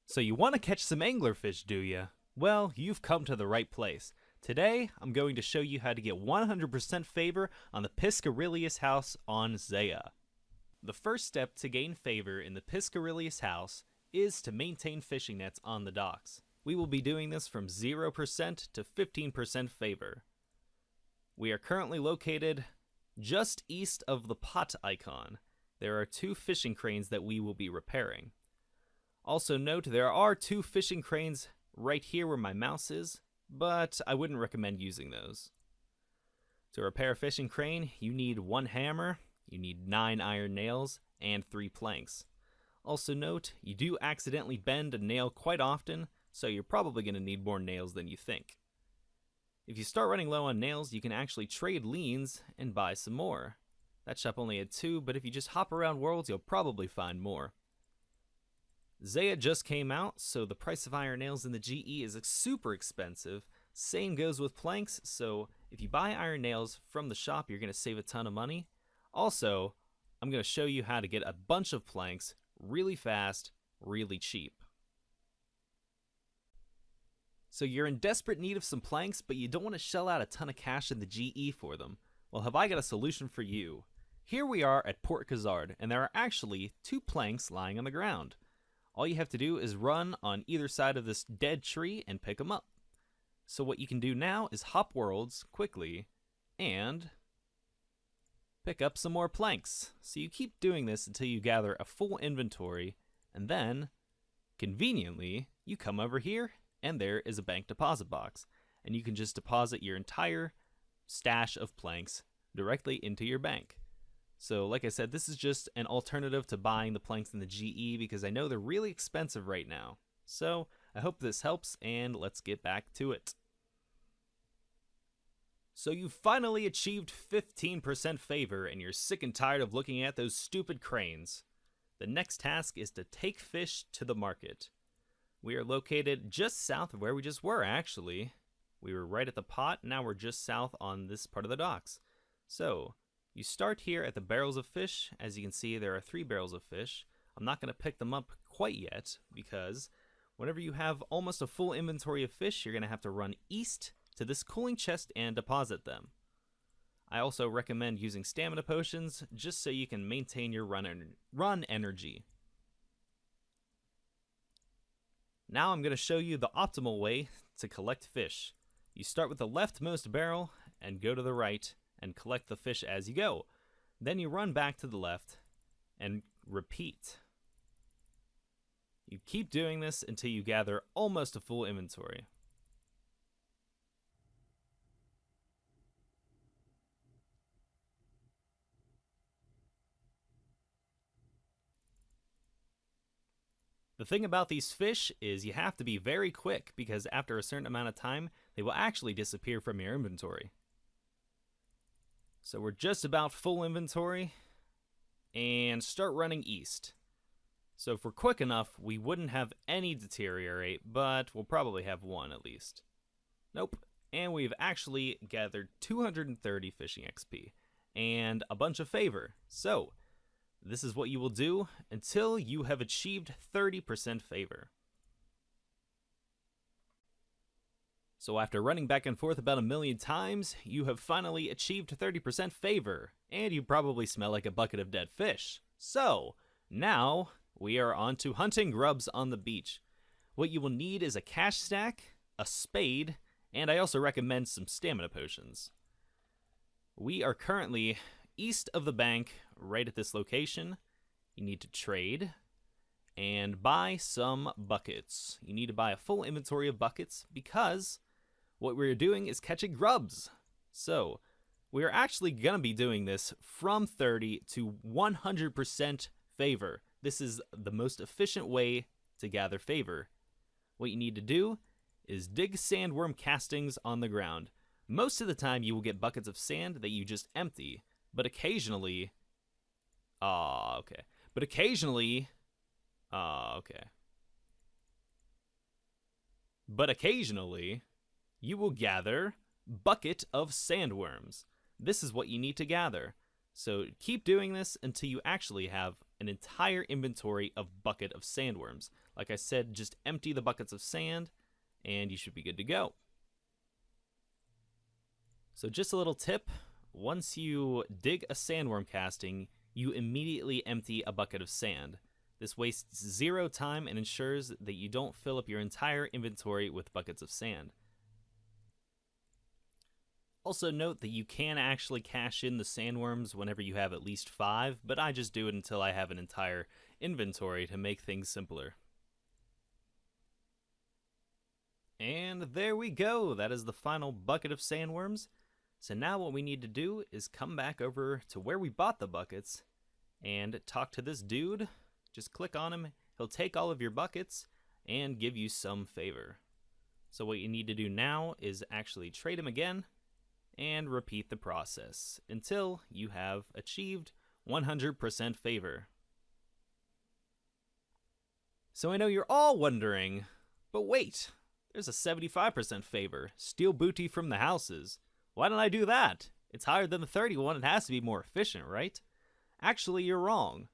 So you want to catch some anglerfish, do you? Well, you've come to the right place. Today, I'm going to show you how to get 100% favor on the Piscarilius house on Zeah. The first step to gain favor in the Piscarilius house is to maintain fishing nets on the docks. We will be doing this from 0% to 15% favor. We are currently located just east of the pot icon. There are 2 fishing cranes that we will be repairing. Also note, there are 2 fishing cranes right here where my mouse is, but I wouldn't recommend using those. To repair a fishing crane, you need 1 hammer, you need 9 iron nails, and 3 planks. Also note, you do accidentally bend a nail quite often, so you're probably going to need more nails than you think. If you start running low on nails, you can actually trade liens and buy some more. That shop only had 2, but if you just hop around worlds, you'll probably find more. Zeah just came out, so the price of iron nails in the GE is super expensive. Same goes with planks, so if you buy iron nails from the shop, you're going to save a ton of money. Also, I'm going to show you how to get a bunch of planks really fast, really cheap. So you're in desperate need of some planks, but you don't want to shell out a ton of cash in the GE for them. Well, have I got a solution for you. Here we are at Port Khazard, and there are actually 2 planks lying on the ground. All you have to do is run on either side of this dead tree and pick them up. So what you can do now is hop worlds quickly and pick up some more planks. So you keep doing this until you gather a full inventory, and then, conveniently, you come over here and there is a bank deposit box. And you can just deposit your entire stash of planks directly into your bank. So like I said, this is just an alternative to buying the planks in the GE because I know they're really expensive right now. So I hope this helps, and let's get back to it. So you finally achieved 15% favor and you're sick and tired of looking at those stupid cranes. The next task is to take fish to the market. We are located just south of where we just were, actually. We were right at the pot, now we're just south on this part of the docks. So you start here at the barrels of fish. As you can see, there are 3 barrels of fish. I'm not going to pick them up quite yet because whenever you have almost a full inventory of fish, you're going to have to run east to this cooling chest and deposit them. I also recommend using stamina potions just so you can maintain your run energy. Now I'm going to show you the optimal way to collect fish. You start with the leftmost barrel and go to the right and collect the fish as you go. Then you run back to the left and repeat. You keep doing this until you gather almost a full inventory. The thing about these fish is you have to be very quick because after a certain amount of time, they will actually disappear from your inventory. So we're just about full inventory, and start running east. So if we're quick enough, we wouldn't have any deteriorate, but we'll probably have 1 at least. Nope. And we've actually gathered 230 fishing XP, and a bunch of favor. So this is what you will do until you have achieved 30% favor. So after running back and forth about 1,000,000 times, you have finally achieved 30% favor, and you probably smell like a bucket of dead fish. So now we are on to hunting grubs on the beach. What you will need is a cash stack, a spade, and I also recommend some stamina potions. We are currently east of the bank, right at this location. You need to trade and buy some buckets. You need to buy a full inventory of buckets because what we're doing is catching grubs. So we're actually going to be doing this from 30 to 100% favor. This is the most efficient way to gather favor. What you need to do is dig sandworm castings on the ground. Most of the time you will get buckets of sand that you just empty, but occasionally But occasionally you will gather bucket of sandworms. This is what you need to gather. So keep doing this until you actually have an entire inventory of bucket of sandworms. Like I said, just empty the buckets of sand and you should be good to go. So just a little tip, once you dig a sandworm casting, you immediately empty a bucket of sand. This wastes 0 time and ensures that you don't fill up your entire inventory with buckets of sand. Also note that you can actually cash in the sandworms whenever you have at least 5, but I just do it until I have an entire inventory to make things simpler. And there we go, that is the final bucket of sandworms. So now what we need to do is come back over to where we bought the buckets and talk to this dude. Just click on him, he'll take all of your buckets and give you some favor. So what you need to do now is actually trade him again and repeat the process until you have achieved 100% favor. So I know you're all wondering, but wait, there's a 75% favor, steal booty from the houses. Why don't I do that? It's higher than the 31, it has to be more efficient, right? Actually, you're wrong.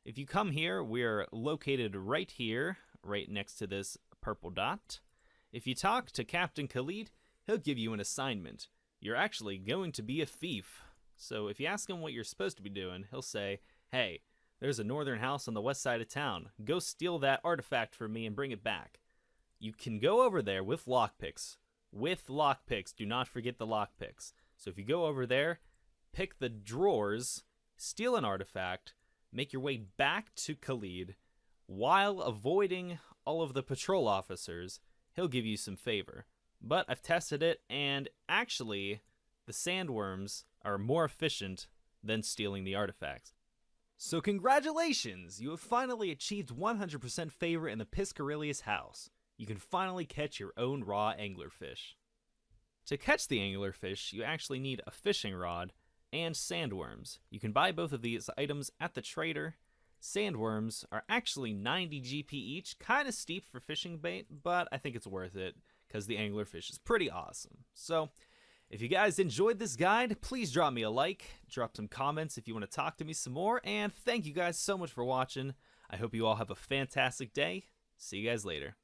If you come here, we're located right here, right next to this purple dot. If you talk to Captain Khalid, he'll give you an assignment. You're actually going to be a thief. So if you ask him what you're supposed to be doing, he'll say, hey, there's a northern house on the west side of town. Go steal that artifact from me and bring it back. You can go over there with lockpicks. With lockpicks, do not forget the lockpicks. So if you go over there, pick the drawers, steal an artifact, make your way back to Khalid, while avoiding all of the patrol officers, he'll give you some favor. But I've tested it, and actually, the sandworms are more efficient than stealing the artifacts. So congratulations! You have finally achieved 100% favor in the Piscarilius house. You can finally catch your own raw anglerfish. To catch the anglerfish, you actually need a fishing rod and sandworms. You can buy both of these items at the trader. Sandworms are actually 90 GP each, kind of steep for fishing bait, but I think it's worth it because the anglerfish is pretty awesome. So, if you guys enjoyed this guide, please drop me a like, drop some comments if you want to talk to me some more, and thank you guys so much for watching. I hope you all have a fantastic day. See you guys later.